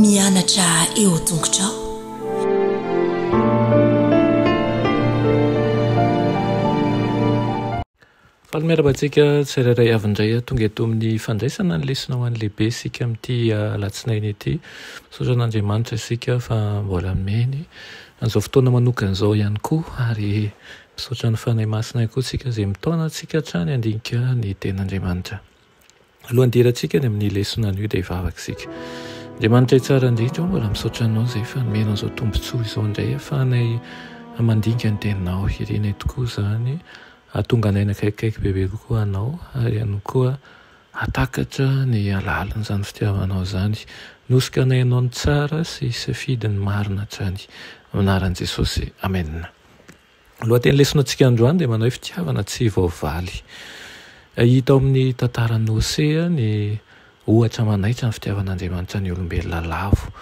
mianatra eo tongotrao. Falomerabantsika tsirairay avindray tonga eto amin'ny fandraisana ny lesona ho an'ny lehibe sika amin'ity alatsinainy ity. Misaotra an'Andriamanitra isika fa mbola meny an'izao fotoana manokana izao ihany koa, ary misaotra ny fanahy masina koa tsika izay mitaona antsika hatrany handinika ny ten'Andriamanitra. Alohan'ny dirantsika ny amin'ny lesona an'io dia hivavaka isika. Andriamanitra tsara indrindra, mbola misaotra anao izay fanomena an'izao tombontsoa izao indray ahafahanay mandinika ny teninao. Irenay tokoa izany, atonga anay akaikikaiky bebe kokoa anao, ary ihany koa atakatra ny alalany izany fitiavanao izany. Nosika anay anao ny tsara sy safidy ny marina hatrany, anaran'i Jesosy, amen. Lohateny lesonantsika androany dia manao hoe fitiavana tsy voavaly. Hita ao amin'ny tantaran'ny Hosea ny ohatra manaitra ny fitiavan'Andriamanitra ny olombelona lavo.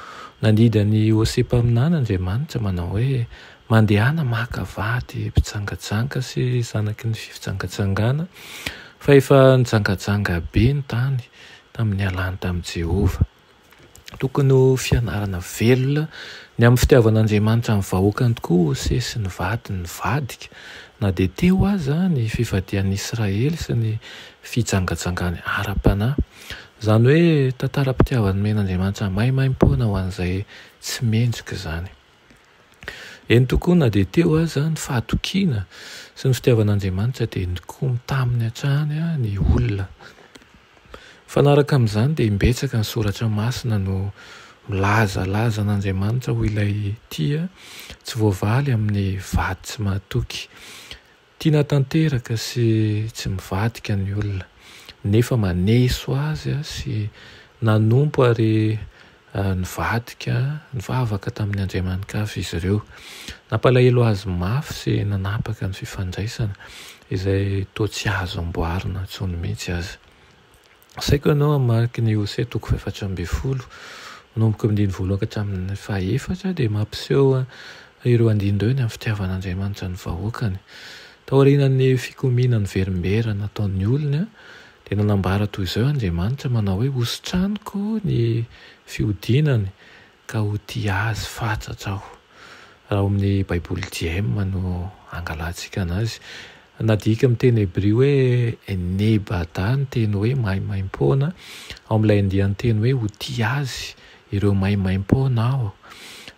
Nandida ny Hosea mpaminana Andriamanitra manao hoe mandehana maka vady mpitsangajanga sy zanaky ny fitsangatsangana, fa efa nitsangajanga be ny tany tamin'ny alany tamin'i Jehova. Tokony ho fianarana velona ny amin'ny fitiavan'Andriamanitra amin'ny vahoakany tokoa Hosea sy ny vady ny vadika, na dia teo aza ny fivadian'ny Israely sy ny fitsangajangany ara-panahy. Izany hoe tantaram-pitiavany men'Andriamanitra maimaim-poana ho an'izay tsy mendrika izany. Eny tokoa na dia teo aza ny fahatokiana sy ny fitiavan'Andriamanitra dia nikomy taminy hatrany ny olona. Fanaraka amin'izany dia imbetsaka ny soratra masina no milazalaza an'Andriamanitra ho ilay tia tsy voavaly amin'ny vady tsy mahatoky. Tiana tanteraka sy tsy mivadika ny olona, nefa maneso azy sy nanompo ary nivavaka tamin'ny Andriamanikafy izy ireo. Nampalahelo azy mafy sy nanapaka ny fifandraisana izay toa tsy azo amboarina intsony mihitsy azy. Saiko ianao mariky ny Hosea 4:12 manomboka amin'ny 1 hatramin'ny 4 dia mampiseho ireo andindro eny amin'ny fitiavan'Andriamanitra ny vahoakany. Taorian'ny fikominany verimberana nataon'ny olona dia nanambara toy izao Andriamanitra manao hoe hositraniko ny fiodinany ka ho tia azy fatratra aho. Raha ao amin'ny Baiboly DM no angalantsika anazy. Nadika amin'ny teny Hebreo hoe enebada ny teny hoe maimaim-poana, ao amin'ilay andian'ny teny hoe ho tia azy ireo maimaim-poana aho,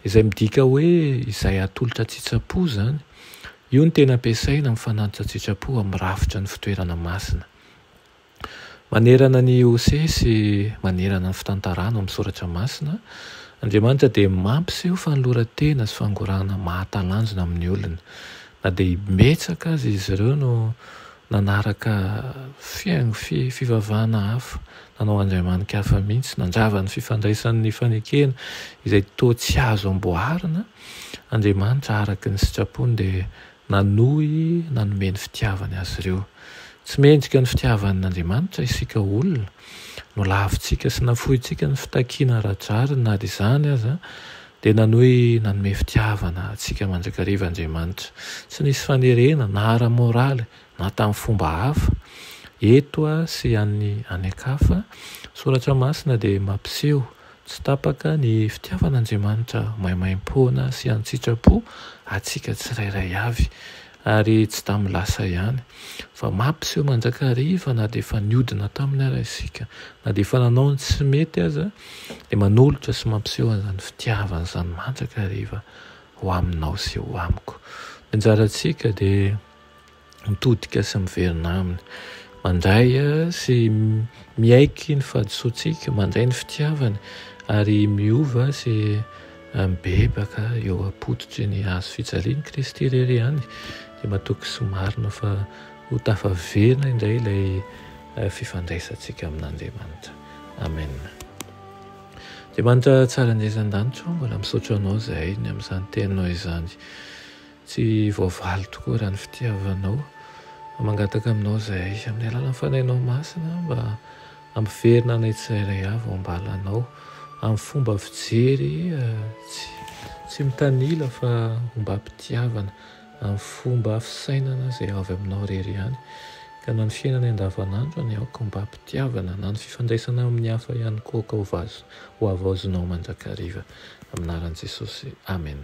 izay midika hoe izay atolotra tsitsapo zany. Io ny tena ampiasaina amin'ny fanatitra tsitsapo amin'ny rafitra ny fitoerana masina. Manerana ny Hosea sy manerana ny fitantarana amin'ny soratra masina, Andriamanitra dia mampiseho fanoloran-tena sy fangorana mahatalanjona amin'ny olona. Na dia imbetsaka azy izy ireo no nanaraka fivavahana hafa, nanao Andriamanika hafa mihitsy, nandrava ny fifandraisan'ny fanekena izay toa tsy azo amboarina. Andriamanitra araka ny sitrapony dia nanome ny fitiavany azy ireo. Tsy mendrika ny fitiavan'Andriamanitra isika olona, no lavintsika sy nafohintsika ny fitakiana ara-drariny na dia izany aza dia nanome fitiavana antsika mandrakariva Andriamanitra. Tsy nisy fanerena na ara-moraly na tamin'ny fomba hafa eto sy any ankafa. Soratra masina dia mampiseho tsy tapaka ny fitiavan'Andriamanitra maimaim-poana sy an-tsitrapo atsika tsirairay avy, ary tsy tamin'ny lasa ihany, fa mampiseho mandrakariva na dia efa niodina taminy ara isika, na dia efa nanao ny tsy mety aza, dia manolotra sy mampiseho an'izany fitiavana izany mandrakariva ho aminao sy ho amiko. Ny anjarantsika dia mitodika sy miverina aminy, mandray sy miaiky ny fahadisoantsika, mandray ny fitiavany, ary miova sy mibebaka eo am-pototry ny hazo fijaliany Kristy irery ihany. Dia matoky somarina fa ho tafaverina indray ilay fifandraisantsika amin'Andriamanitra. Amen. Andriamanitra tsara indray-an-danitra, mbola misaotra anao zahay ny amin'izany teninao izany. Tsy voavaly tokoa raha ny fitiavanao. Mangataka aminao zahay amin'ny alalan'ny fanahinao masina mba hampiverina anay tsirairay avy ao ambalanao amin'ny fomba fijery tsy mitanila fa fomba hampitiavana, amin'ny fomba fisainana izay avy aminao rery ihany. ka na ny fiainana andavanandro any aoko mba ampitiavana na ny fifandraisana amin'ny hafa ihany koa ka ho avaozinao mandrakariva aminaran'i Jesosy. Amen.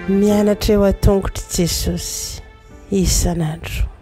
Mianatra eo an-tongotry Jesosy isan'andro.